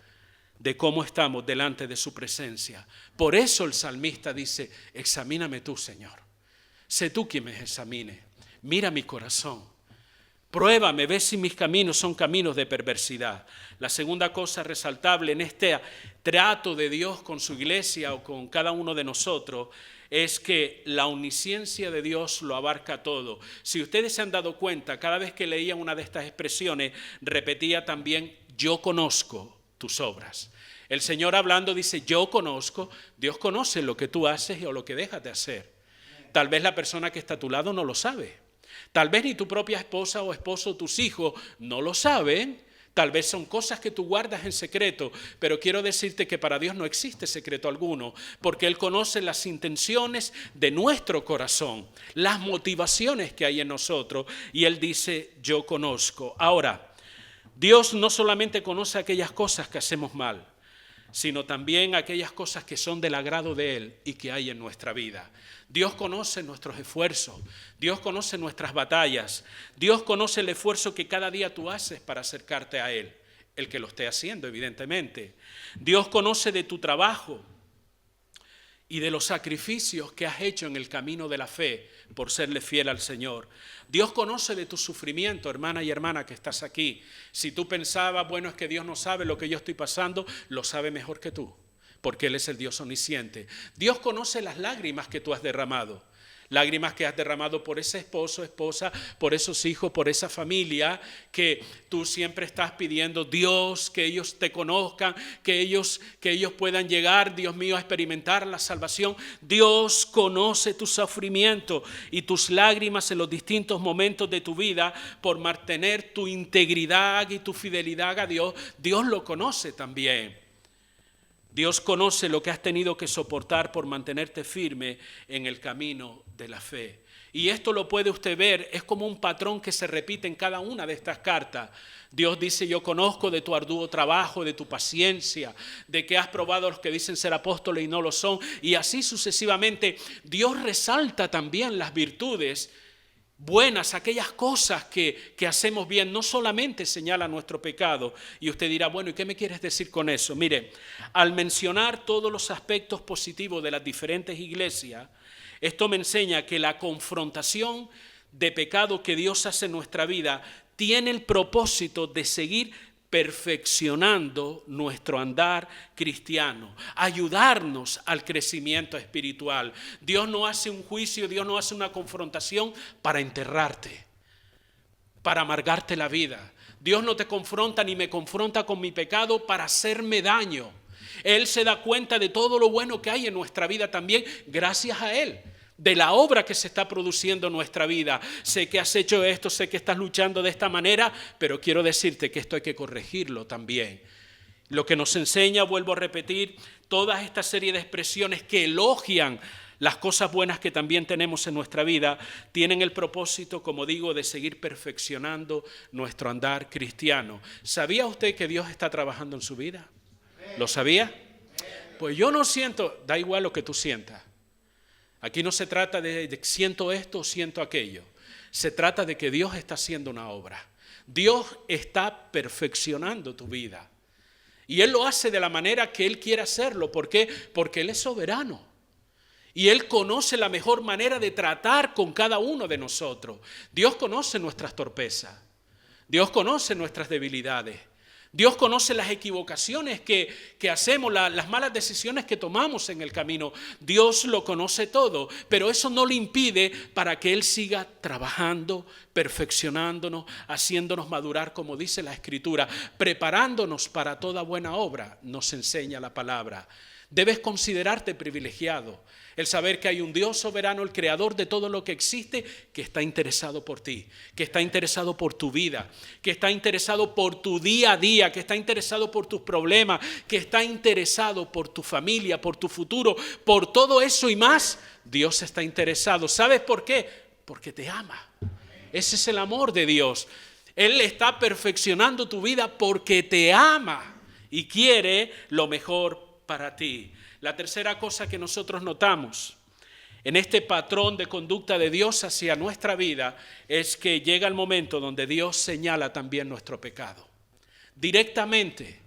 de cómo estamos delante de su presencia. Por eso el salmista dice: examíname tú, Señor. Sé tú quien me examine. Mira mi corazón. Pruébame, ve si mis caminos son caminos de perversidad. La segunda cosa resaltable en este trato de Dios con su iglesia o con cada uno de nosotros es que la omnisciencia de Dios lo abarca todo. Si ustedes se han dado cuenta, cada vez que leía una de estas expresiones, repetía también: yo conozco tus obras. El Señor hablando dice: yo conozco. Dios conoce lo que tú haces o lo que dejas de hacer. Tal vez la persona que está a tu lado no lo sabe. Tal vez ni tu propia esposa o esposo, tus hijos no lo saben. Tal vez son cosas que tú guardas en secreto, pero quiero decirte que para Dios no existe secreto alguno, porque Él conoce las intenciones de nuestro corazón, las motivaciones que hay en nosotros, y Él dice: yo conozco. Ahora, Dios no solamente conoce aquellas cosas que hacemos mal, sino también aquellas cosas que son del agrado de Él y que hay en nuestra vida. Dios conoce nuestros esfuerzos, Dios conoce nuestras batallas, Dios conoce el esfuerzo que cada día tú haces para acercarte a Él, el que lo esté haciendo, evidentemente. Dios conoce de tu trabajo y de los sacrificios que has hecho en el camino de la fe por serle fiel al Señor. Dios conoce de tu sufrimiento, hermana y hermana que estás aquí. Si tú pensabas, bueno, es que Dios no sabe lo que yo estoy pasando, lo sabe mejor que tú, porque Él es el Dios omnisciente. Dios conoce las lágrimas que tú has derramado. Lágrimas que has derramado por ese esposo, esposa, por esos hijos, por esa familia que tú siempre estás pidiendo: Dios, que ellos te conozcan, que ellos puedan llegar, Dios mío, a experimentar la salvación. Dios conoce tu sufrimiento y tus lágrimas en los distintos momentos de tu vida por mantener tu integridad y tu fidelidad a Dios. Dios lo conoce también. Dios conoce lo que has tenido que soportar por mantenerte firme en el camino de la fe. Y esto lo puede usted ver, es como un patrón que se repite en cada una de estas cartas. Dios dice, yo conozco de tu arduo trabajo, de tu paciencia, de que has probado a los que dicen ser apóstoles y no lo son. Y así sucesivamente, Dios resalta también las virtudes buenas, aquellas cosas que hacemos bien, no solamente señala nuestro pecado. Y usted dirá, bueno, ¿y qué me quieres decir con eso? Mire, al mencionar todos los aspectos positivos de las diferentes iglesias, esto me enseña que la confrontación de pecado que Dios hace en nuestra vida tiene el propósito de seguir perfeccionando nuestro andar cristiano, ayudarnos al crecimiento espiritual. Dios no hace un juicio, Dios no hace una confrontación para enterrarte, para amargarte la vida. Dios no te confronta ni me confronta con mi pecado para hacerme daño. Él se da cuenta de todo lo bueno que hay en nuestra vida también, gracias a Él, de la obra que se está produciendo en nuestra vida. Sé que has hecho esto, sé que estás luchando de esta manera, pero quiero decirte que esto hay que corregirlo también. Lo que nos enseña, vuelvo a repetir, toda esta serie de expresiones que elogian las cosas buenas que también tenemos en nuestra vida, tienen el propósito, como digo, de seguir perfeccionando nuestro andar cristiano. ¿Sabía usted que Dios está trabajando en su vida? ¿Lo sabía? Pues yo no siento, da igual lo que tú sientas. Aquí no se trata de siento esto o siento aquello. Se trata de que Dios está haciendo una obra. Dios está perfeccionando tu vida. Y Él lo hace de la manera que Él quiere hacerlo. ¿Por qué? Porque Él es soberano. Y Él conoce la mejor manera de tratar con cada uno de nosotros. Dios conoce nuestras torpezas. Dios conoce nuestras debilidades. Dios conoce las equivocaciones que hacemos, las malas decisiones que tomamos en el camino. Dios lo conoce todo, pero eso no le impide para que Él siga trabajando, perfeccionándonos, haciéndonos madurar, como dice la Escritura, preparándonos para toda buena obra, nos enseña la palabra. Debes considerarte privilegiado, el saber que hay un Dios soberano, el creador de todo lo que existe, que está interesado por ti, que está interesado por tu vida, que está interesado por tu día a día, que está interesado por tus problemas, que está interesado por tu familia, por tu futuro, por todo eso y más. Dios está interesado. ¿Sabes por qué? Porque te ama. Ese es el amor de Dios. Él está perfeccionando tu vida porque te ama y quiere lo mejor para ti. La tercera cosa que nosotros notamos en este patrón de conducta de Dios hacia nuestra vida es que llega el momento donde Dios señala también nuestro pecado. Directamente,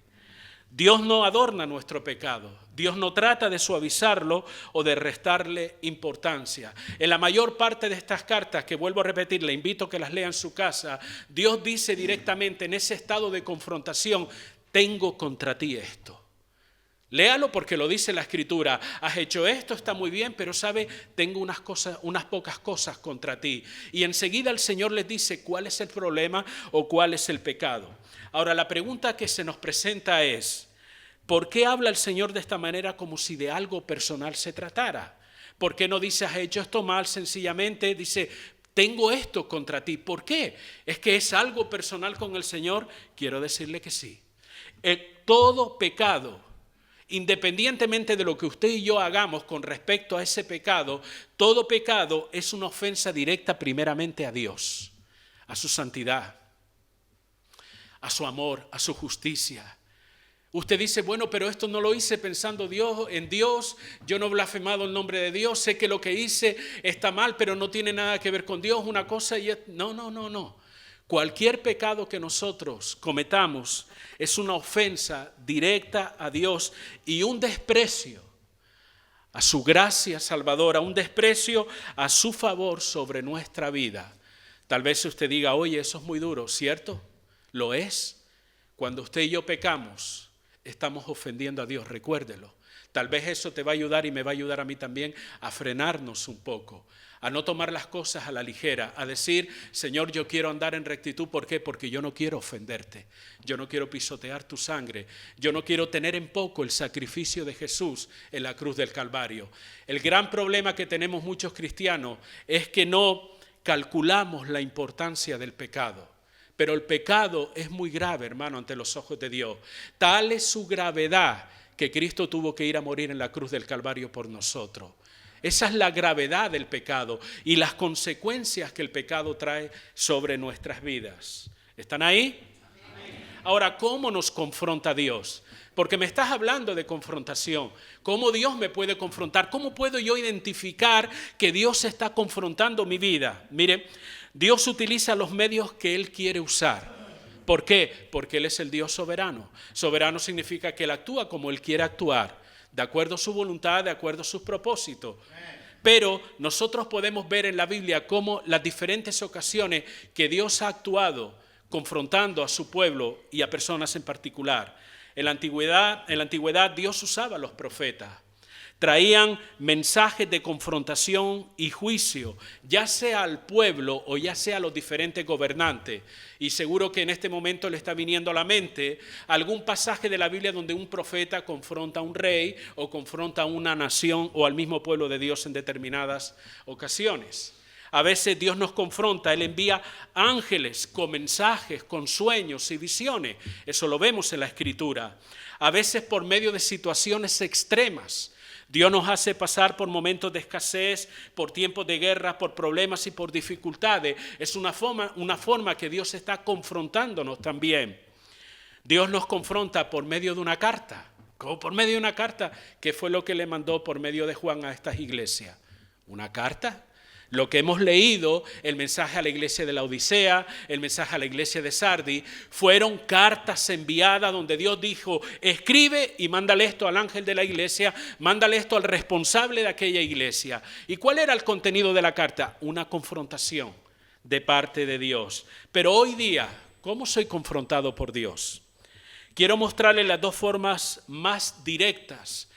Dios no adorna nuestro pecado. Dios no trata de suavizarlo o de restarle importancia. En la mayor parte de estas cartas, que vuelvo a repetir, le invito a que las lea en su casa, Dios dice directamente en ese estado de confrontación, tengo contra ti esto. Léalo porque lo dice la Escritura. Has hecho esto, está muy bien, pero sabe, tengo unas pocas cosas contra ti. Y enseguida el Señor les dice cuál es el problema o cuál es el pecado. Ahora, la pregunta que se nos presenta es, ¿por qué habla el Señor de esta manera como si de algo personal se tratara? ¿Por qué no dice, has hecho esto mal? Sencillamente dice, tengo esto contra ti. ¿Por qué? ¿Es que es algo personal con el Señor? Quiero decirle que sí. Todo pecado, independientemente de lo que usted y yo hagamos con respecto a ese pecado, todo pecado es una ofensa directa primeramente a Dios, a su santidad, a su amor, a su justicia. Usted dice, bueno, pero esto no lo hice pensando en Dios, yo no he blasfemado el nombre de Dios, sé que lo que hice está mal, pero no tiene nada que ver con Dios, una cosa y no. Cualquier pecado que nosotros cometamos es una ofensa directa a Dios y un desprecio a su gracia salvadora, un desprecio a su favor sobre nuestra vida. Tal vez usted diga, oye, eso es muy duro, ¿cierto? Lo es. Cuando usted y yo pecamos, estamos ofendiendo a Dios, recuérdelo. Tal vez eso te va a ayudar y me va a ayudar a mí también a frenarnos un poco, a no tomar las cosas a la ligera, a decir, Señor, yo quiero andar en rectitud. ¿Por qué? Porque yo no quiero ofenderte, yo no quiero pisotear tu sangre, yo no quiero tener en poco el sacrificio de Jesús en la cruz del Calvario. El gran problema que tenemos muchos cristianos es que no calculamos la importancia del pecado. Pero el pecado es muy grave, hermano, ante los ojos de Dios. Tal es su gravedad que Cristo tuvo que ir a morir en la cruz del Calvario por nosotros. Esa es la gravedad del pecado y las consecuencias que el pecado trae sobre nuestras vidas. ¿Están ahí? Ahora, ¿cómo nos confronta Dios? Porque me estás hablando de confrontación. ¿Cómo Dios me puede confrontar? ¿Cómo puedo yo identificar que Dios está confrontando mi vida? Mire, Dios utiliza los medios que Él quiere usar. ¿Por qué? Porque Él es el Dios soberano. Soberano significa que Él actúa como Él quiere actuar, de acuerdo a su voluntad, de acuerdo a sus propósitos. Pero nosotros podemos ver en la Biblia cómo las diferentes ocasiones que Dios ha actuado confrontando a su pueblo y a personas en particular. En la antigüedad Dios usaba a los profetas. Traían mensajes de confrontación y juicio, ya sea al pueblo o ya sea a los diferentes gobernantes. Y seguro que en este momento le está viniendo a la mente algún pasaje de la Biblia donde un profeta confronta a un rey o confronta a una nación o al mismo pueblo de Dios en determinadas ocasiones. A veces Dios nos confronta, Él envía ángeles con mensajes, con sueños y visiones. Eso lo vemos en la Escritura. A veces por medio de situaciones extremas. Dios nos hace pasar por momentos de escasez, por tiempos de guerra, por problemas y por dificultades. Es una forma que Dios está confrontándonos también. Dios nos confronta por medio de una carta. ¿Cómo por medio de una carta? ¿Qué fue lo que le mandó por medio de Juan a estas iglesias? ¿Una carta? Lo que hemos leído, el mensaje a la iglesia de la Odisea, el mensaje a la iglesia de Sardis, fueron cartas enviadas donde Dios dijo, escribe y mándale esto al ángel de la iglesia, mándale esto al responsable de aquella iglesia. ¿Y cuál era el contenido de la carta? Una confrontación de parte de Dios. Pero hoy día, ¿cómo soy confrontado por Dios? Quiero mostrarles las dos formas más directas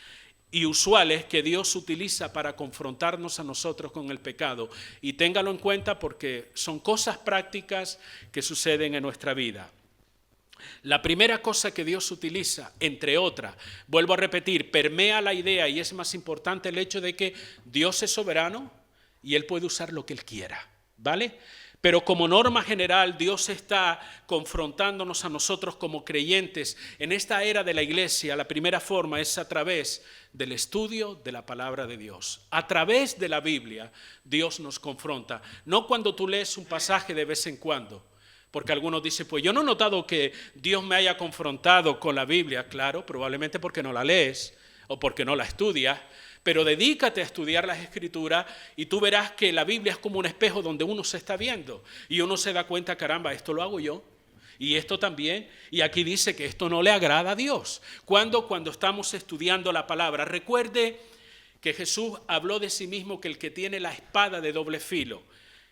y usuales que Dios utiliza para confrontarnos a nosotros con el pecado. Y téngalo en cuenta porque son cosas prácticas que suceden en nuestra vida. La primera cosa que Dios utiliza, entre otras, vuelvo a repetir, permea la idea y es más importante el hecho de que Dios es soberano y Él puede usar lo que Él quiera, ¿vale? Pero como norma general, Dios está confrontándonos a nosotros como creyentes en esta era de la iglesia. La primera forma es a través del estudio de la palabra de Dios. A través de la Biblia, Dios nos confronta. No cuando tú lees un pasaje de vez en cuando. Porque algunos dicen, pues yo no he notado que Dios me haya confrontado con la Biblia. Claro, probablemente porque no la lees o porque no la estudias. Pero dedícate a estudiar las Escrituras y tú verás que la Biblia es como un espejo donde uno se está viendo. Y uno se da cuenta, caramba, esto lo hago yo. Y esto también. Y aquí dice que esto no le agrada a Dios. Cuando estamos estudiando la palabra, recuerde que Jesús habló de sí mismo que el que tiene la espada de doble filo.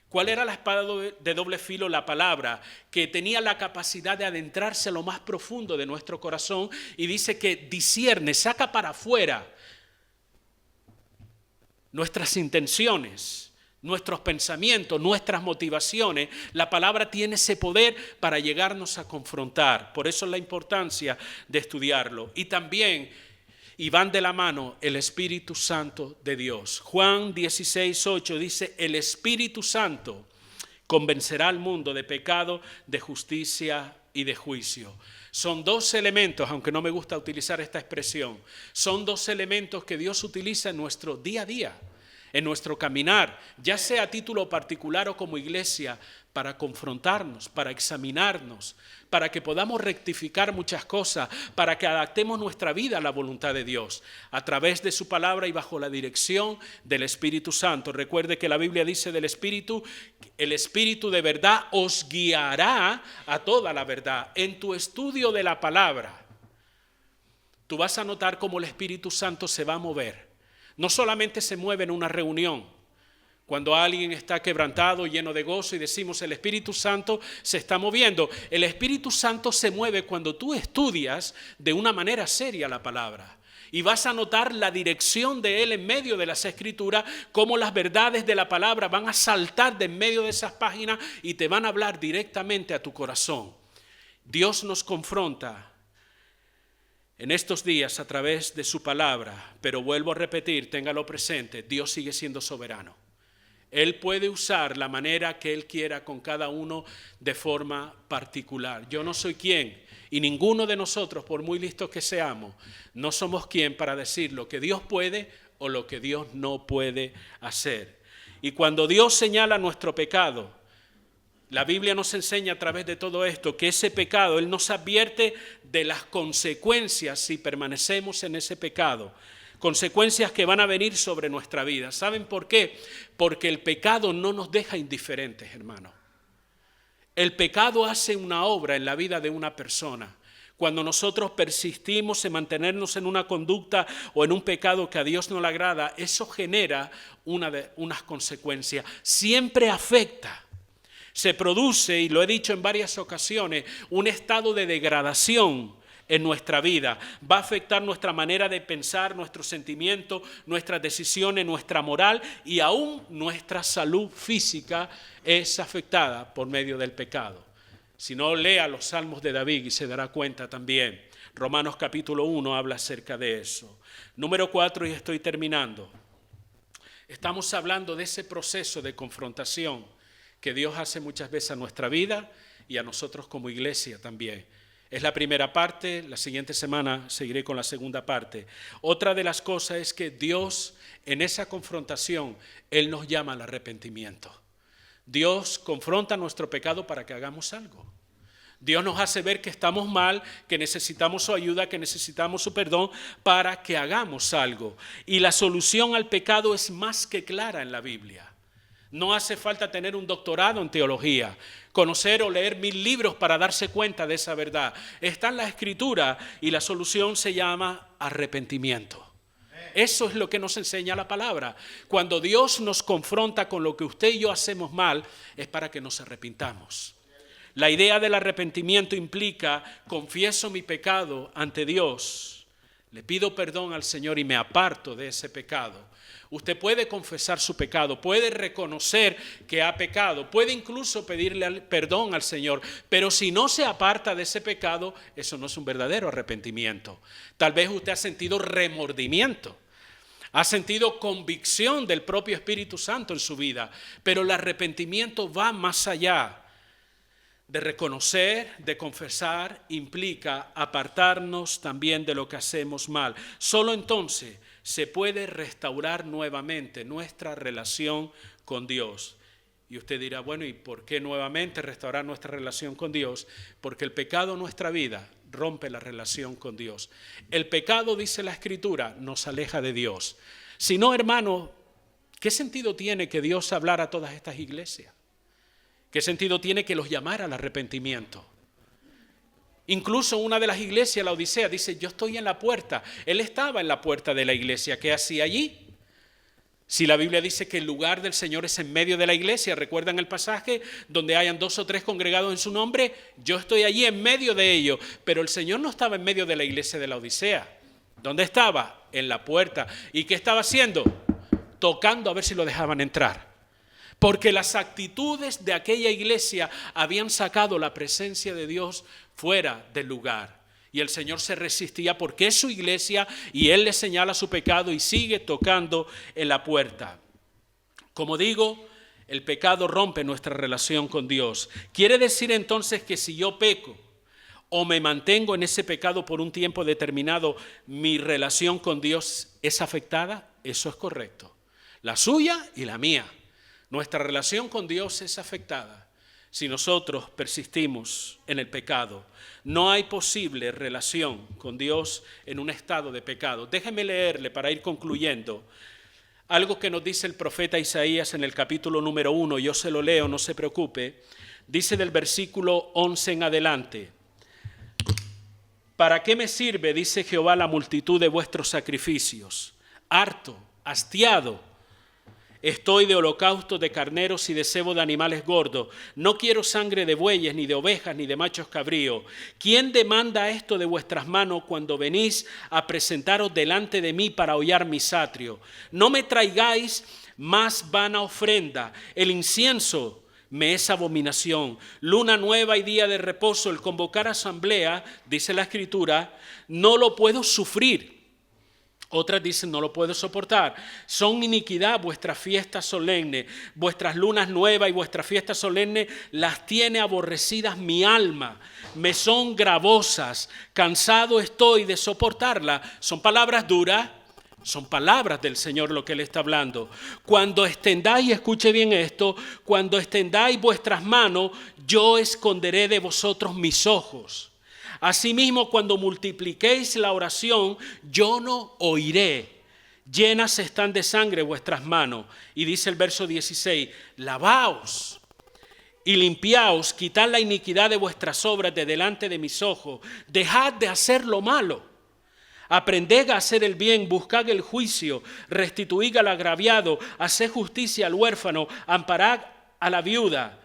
¿Cuál era la espada de doble filo? La palabra, que tenía la capacidad de adentrarse a lo más profundo de nuestro corazón y dice que discierne, saca para afuera nuestras intenciones, nuestros pensamientos, nuestras motivaciones. La palabra tiene ese poder para llegarnos a confrontar. Por eso es la importancia de estudiarlo. Y también, y van de la mano, el Espíritu Santo de Dios. Juan 16:8 dice, el Espíritu Santo convencerá al mundo de pecado, de justicia y de juicio. Son dos elementos, aunque no me gusta utilizar esta expresión, son dos elementos que Dios utiliza en nuestro día a día, en nuestro caminar, ya sea a título particular o como iglesia, para confrontarnos, para examinarnos, para que podamos rectificar muchas cosas, para que adaptemos nuestra vida a la voluntad de Dios, a través de su palabra y bajo la dirección del Espíritu Santo. Recuerde que la Biblia dice del Espíritu, el Espíritu de verdad os guiará a toda la verdad. En tu estudio de la palabra, tú vas a notar cómo el Espíritu Santo se va a mover. No solamente se mueve en una reunión, cuando alguien está quebrantado, lleno de gozo y decimos el Espíritu Santo se está moviendo. El Espíritu Santo se mueve cuando tú estudias de una manera seria la palabra. Y vas a notar la dirección de Él en medio de las Escrituras, cómo las verdades de la palabra van a saltar de en medio de esas páginas y te van a hablar directamente a tu corazón. Dios nos confronta en estos días a través de su palabra, pero vuelvo a repetir, téngalo presente, Dios sigue siendo soberano. Él puede usar la manera que Él quiera con cada uno de forma particular. Yo no soy quien, y ninguno de nosotros, por muy listos que seamos, no somos quien para decir lo que Dios puede o lo que Dios no puede hacer. Y cuando Dios señala nuestro pecado, la Biblia nos enseña a través de todo esto que ese pecado, Él nos advierte de las consecuencias si permanecemos en ese pecado. Consecuencias que van a venir sobre nuestra vida. ¿Saben por qué? Porque el pecado no nos deja indiferentes, hermano. El pecado hace una obra en la vida de una persona. Cuando nosotros persistimos en mantenernos en una conducta o en un pecado que a Dios no le agrada, eso genera unas consecuencias. Siempre afecta. Se produce, y lo he dicho en varias ocasiones, un estado de degradación en nuestra vida. Va a afectar nuestra manera de pensar, nuestros sentimientos, nuestras decisiones, nuestra moral y aún nuestra salud física es afectada por medio del pecado. Si no, lea los Salmos de David y se dará cuenta también. Romanos capítulo 1 habla acerca de eso. Número 4, y estoy terminando. Estamos hablando de ese proceso de confrontación que Dios hace muchas veces a nuestra vida y a nosotros como iglesia también. Es la primera parte, la siguiente semana seguiré con la segunda parte. Otra de las cosas es que Dios en esa confrontación, Él nos llama al arrepentimiento. Dios confronta nuestro pecado para que hagamos algo. Dios nos hace ver que estamos mal, que necesitamos su ayuda, que necesitamos su perdón para que hagamos algo. Y la solución al pecado es más que clara en la Biblia. No hace falta tener un doctorado en teología, conocer o leer 1000 libros para darse cuenta de esa verdad. Está en la Escritura y la solución se llama arrepentimiento. Eso es lo que nos enseña la palabra. Cuando Dios nos confronta con lo que usted y yo hacemos mal, es para que nos arrepintamos. La idea del arrepentimiento implica, confieso mi pecado ante Dios, le pido perdón al Señor y me aparto de ese pecado. Usted puede confesar su pecado, puede reconocer que ha pecado, puede incluso pedirle perdón al Señor, pero si no se aparta de ese pecado, eso no es un verdadero arrepentimiento. Tal vez usted ha sentido remordimiento, ha sentido convicción del propio Espíritu Santo en su vida, pero el arrepentimiento va más allá. De reconocer, de confesar, implica apartarnos también de lo que hacemos mal. Solo entonces se puede restaurar nuevamente nuestra relación con Dios. Y usted dirá, bueno, ¿y por qué nuevamente restaurar nuestra relación con Dios? Porque el pecado en nuestra vida rompe la relación con Dios. El pecado, dice la Escritura, nos aleja de Dios. Si no, hermano, ¿qué sentido tiene que Dios hablara a todas estas iglesias? ¿Qué sentido tiene que los llamara al arrepentimiento? Incluso una de las iglesias, la Odisea, dice, yo estoy en la puerta. Él estaba en la puerta de la iglesia. ¿Qué hacía allí? Si la Biblia dice que el lugar del Señor es en medio de la iglesia, ¿recuerdan el pasaje? Donde hayan 2 o 3 congregados en su nombre, yo estoy allí en medio de ellos. Pero el Señor no estaba en medio de la iglesia de la Odisea. ¿Dónde estaba? En la puerta. ¿Y qué estaba haciendo? Tocando a ver si lo dejaban entrar. Porque las actitudes de aquella iglesia habían sacado la presencia de Dios fuera del lugar. Y el Señor se resistía porque es su iglesia y Él le señala su pecado y sigue tocando en la puerta. Como digo, el pecado rompe nuestra relación con Dios. Quiere decir entonces que si yo peco o me mantengo en ese pecado por un tiempo determinado, ¿mi relación con Dios es afectada? Eso es correcto. La suya y la mía. Nuestra relación con Dios es afectada si nosotros persistimos en el pecado. No hay posible relación con Dios en un estado de pecado. Déjeme leerle para ir concluyendo algo que nos dice el profeta Isaías en el capítulo número 1. Yo se lo leo, no se preocupe. Dice del versículo 11 en adelante. ¿Para qué me sirve, dice Jehová, la multitud de vuestros sacrificios? Harto, hastiado estoy de holocaustos de carneros y de cebo de animales gordos. No quiero sangre de bueyes, ni de ovejas, ni de machos cabríos. ¿Quién demanda esto de vuestras manos cuando venís a presentaros delante de mí para hollar mis atrios? No me traigáis más vana ofrenda. El incienso me es abominación. Luna nueva y día de reposo, el convocar asamblea, dice la Escritura, no lo puedo sufrir. Otras dicen, no lo puedo soportar. Son iniquidad vuestras fiestas solemnes, vuestras lunas nuevas y vuestras fiestas solemnes las tiene aborrecidas mi alma. Me son gravosas, cansado estoy de soportarlas. Son palabras duras, Son palabras del Señor lo que Él está hablando. Cuando extendáis, escuche bien esto, cuando extendáis vuestras manos, yo esconderé de vosotros mis ojos. Asimismo, cuando multipliquéis la oración, yo no oiré. Llenas están de sangre vuestras manos. Y dice el verso 16, lavaos y limpiaos, quitad la iniquidad de vuestras obras de delante de mis ojos. Dejad de hacer lo malo. Aprended a hacer el bien, buscad el juicio, restituid al agraviado, haced justicia al huérfano, amparad a la viuda.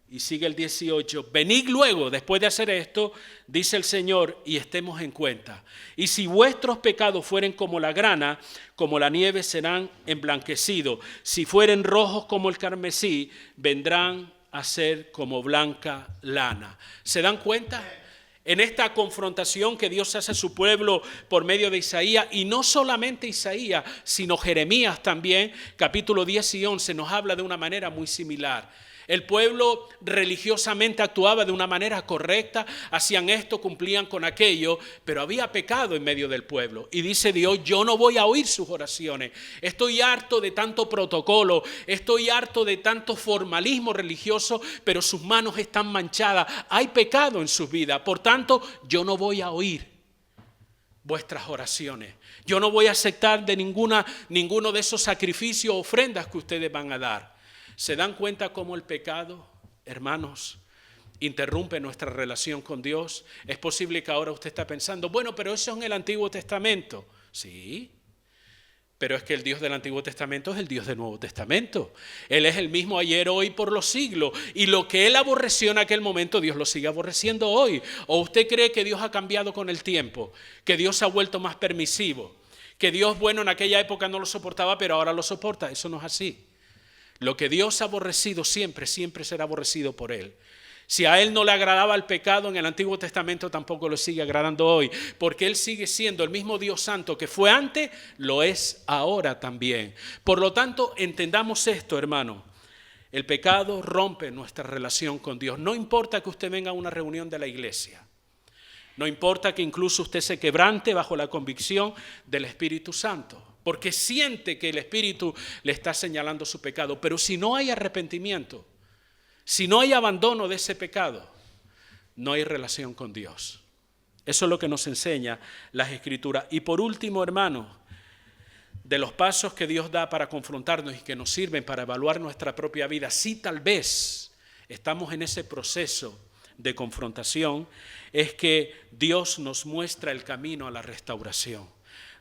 Y sigue el 18, venid luego, después de hacer esto, dice el Señor, y estemos en cuenta. Y si vuestros pecados fueren como la grana, como la nieve serán emblanquecidos. Si fueren rojos como el carmesí, vendrán a ser como blanca lana. ¿Se dan cuenta? En esta confrontación que Dios hace a su pueblo por medio de Isaías, y no solamente Isaías, sino Jeremías también, capítulo 10 y 11, nos habla de una manera muy similar. El pueblo religiosamente actuaba de una manera correcta, hacían esto, cumplían con aquello, pero había pecado en medio del pueblo. Y dice Dios, yo no voy a oír sus oraciones. Estoy harto de tanto protocolo, estoy harto de tanto formalismo religioso, pero sus manos están manchadas. Hay pecado en sus vidas, por tanto, yo no voy a oír vuestras oraciones. Yo no voy a aceptar de ninguno de esos sacrificios o ofrendas que ustedes van a dar. ¿Se dan cuenta cómo el pecado, hermanos, interrumpe nuestra relación con Dios? Es posible que ahora usted está pensando, bueno, pero eso es en el Antiguo Testamento. Sí, pero es que el Dios del Antiguo Testamento es el Dios del Nuevo Testamento. Él es el mismo ayer, hoy, por los siglos. Y lo que Él aborreció en aquel momento, Dios lo sigue aborreciendo hoy. ¿O usted cree que Dios ha cambiado con el tiempo? ¿Que Dios se ha vuelto más permisivo? ¿Que Dios, bueno, en aquella época no lo soportaba, pero ahora lo soporta? Eso no es así. Lo que Dios ha aborrecido siempre, siempre será aborrecido por Él. Si a Él no le agradaba el pecado en el Antiguo Testamento, tampoco lo sigue agradando hoy, porque Él sigue siendo el mismo Dios santo que fue antes, lo es ahora también. Por lo tanto, entendamos esto, hermano. El pecado rompe nuestra relación con Dios. No importa que usted venga a una reunión de la iglesia. No importa que incluso usted se quebrante bajo la convicción del Espíritu Santo, porque siente que el Espíritu le está señalando su pecado. Pero si no hay arrepentimiento, si no hay abandono de ese pecado, no hay relación con Dios. Eso es lo que nos enseña las Escrituras. Y por último, hermanos, de los pasos que Dios da para confrontarnos y que nos sirven para evaluar nuestra propia vida, si tal vez estamos en ese proceso de confrontación, es que Dios nos muestra el camino a la restauración.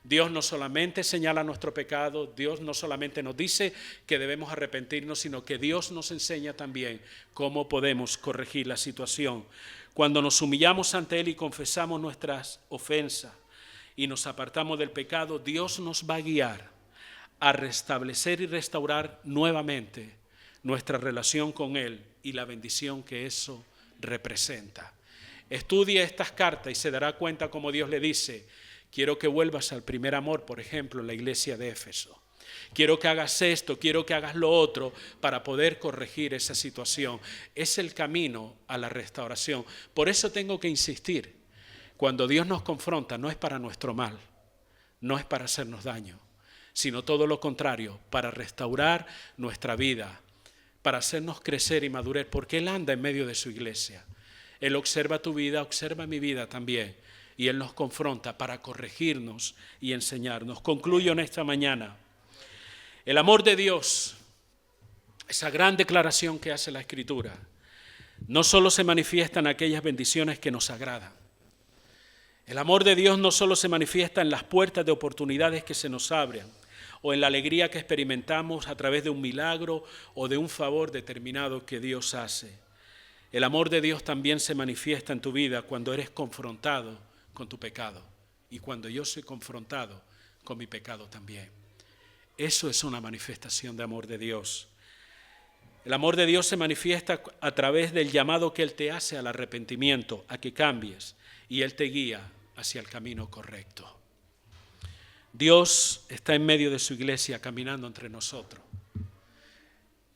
Dios no solamente señala nuestro pecado, Dios no solamente nos dice que debemos arrepentirnos, sino que Dios nos enseña también cómo podemos corregir la situación. Cuando nos humillamos ante Él y confesamos nuestras ofensas y nos apartamos del pecado, Dios nos va a guiar a restablecer y restaurar nuevamente nuestra relación con Él y la bendición que eso representa. Estudie estas cartas y se dará cuenta cómo Dios le dice: quiero que vuelvas al primer amor, por ejemplo, en la iglesia de Éfeso. Quiero que hagas esto, quiero que hagas lo otro para poder corregir esa situación. Es el camino a la restauración. Por eso tengo que insistir. Cuando Dios nos confronta, no es para nuestro mal, no es para hacernos daño, sino todo lo contrario, para restaurar nuestra vida, para hacernos crecer y madurar, porque Él anda en medio de su iglesia. Él observa tu vida, observa mi vida también. Y Él nos confronta para corregirnos y enseñarnos. Concluyo en esta mañana. El amor de Dios, esa gran declaración que hace la Escritura, no solo se manifiesta en aquellas bendiciones que nos agradan. El amor de Dios no solo se manifiesta en las puertas de oportunidades que se nos abren, o en la alegría que experimentamos a través de un milagro o de un favor determinado que Dios hace. El amor de Dios también se manifiesta en tu vida cuando eres confrontado con tu pecado y cuando yo soy confrontado con mi pecado también. Eso es una manifestación de amor de Dios. El amor de Dios se manifiesta a través del llamado que Él te hace al arrepentimiento, a que cambies, y Él te guía hacia el camino correcto. Dios está en medio de su iglesia caminando entre nosotros.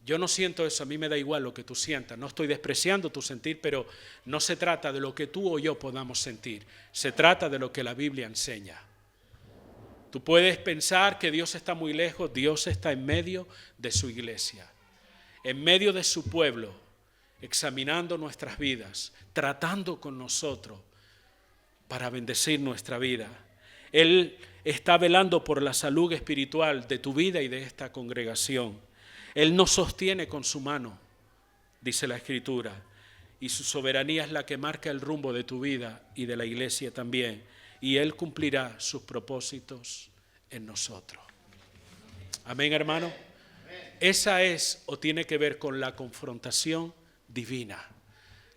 Yo no siento eso, a mí me da igual lo que tú sientas, no estoy despreciando tu sentir, pero no se trata de lo que tú o yo podamos sentir, se trata de lo que la Biblia enseña. Tú puedes pensar que Dios está muy lejos. Dios está en medio de su iglesia, en medio de su pueblo, examinando nuestras vidas, tratando con nosotros para bendecir nuestra vida. Él está velando por la salud espiritual de tu vida y de esta congregación. Él nos sostiene con su mano, dice la Escritura, y su soberanía es la que marca el rumbo de tu vida y de la iglesia también. Y Él cumplirá sus propósitos en nosotros. Amén, hermano. Esa es o tiene que ver con la confrontación divina.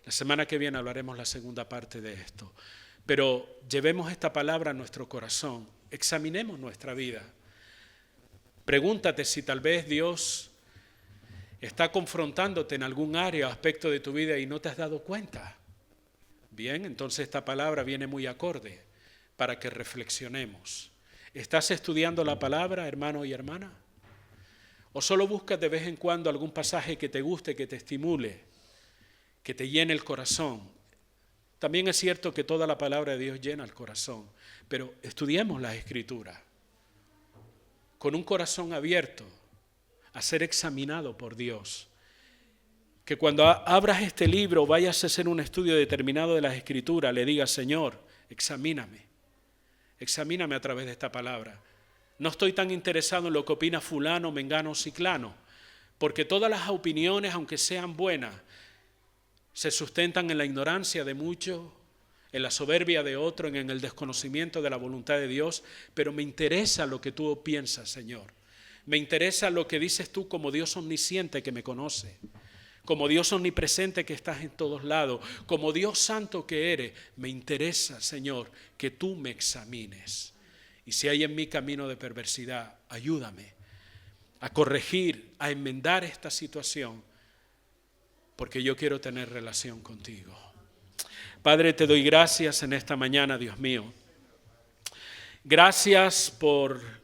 La semana que viene hablaremos la segunda parte de esto. Pero llevemos esta palabra a nuestro corazón. Examinemos nuestra vida. Pregúntate si tal vez Dios está confrontándote en algún área o aspecto de tu vida y no te has dado cuenta. Bien, entonces esta palabra viene muy acorde para que reflexionemos. ¿Estás estudiando la palabra, hermano y hermana? ¿O solo buscas de vez en cuando algún pasaje que te guste, que te estimule, que te llene el corazón? También es cierto que toda la palabra de Dios llena el corazón, pero estudiemos las Escrituras con un corazón abierto a ser examinado por Dios. Que cuando abras este libro, vayas a hacer un estudio determinado de las Escrituras, le digas: Señor, examíname a través de esta palabra. No estoy tan interesado en lo que opina fulano, mengano o ciclano, porque todas las opiniones, aunque sean buenas, se sustentan en la ignorancia de muchos, en la soberbia de otros, en el desconocimiento de la voluntad de Dios, pero me interesa lo que tú piensas, Señor. Me interesa lo que dices tú como Dios omnisciente que me conoce, como Dios omnipresente que estás en todos lados, como Dios santo que eres. Me interesa, Señor, que tú me examines. Y si hay en mí camino de perversidad, ayúdame a corregir, a enmendar esta situación, porque yo quiero tener relación contigo. Padre, te doy gracias en esta mañana, Dios mío. Gracias por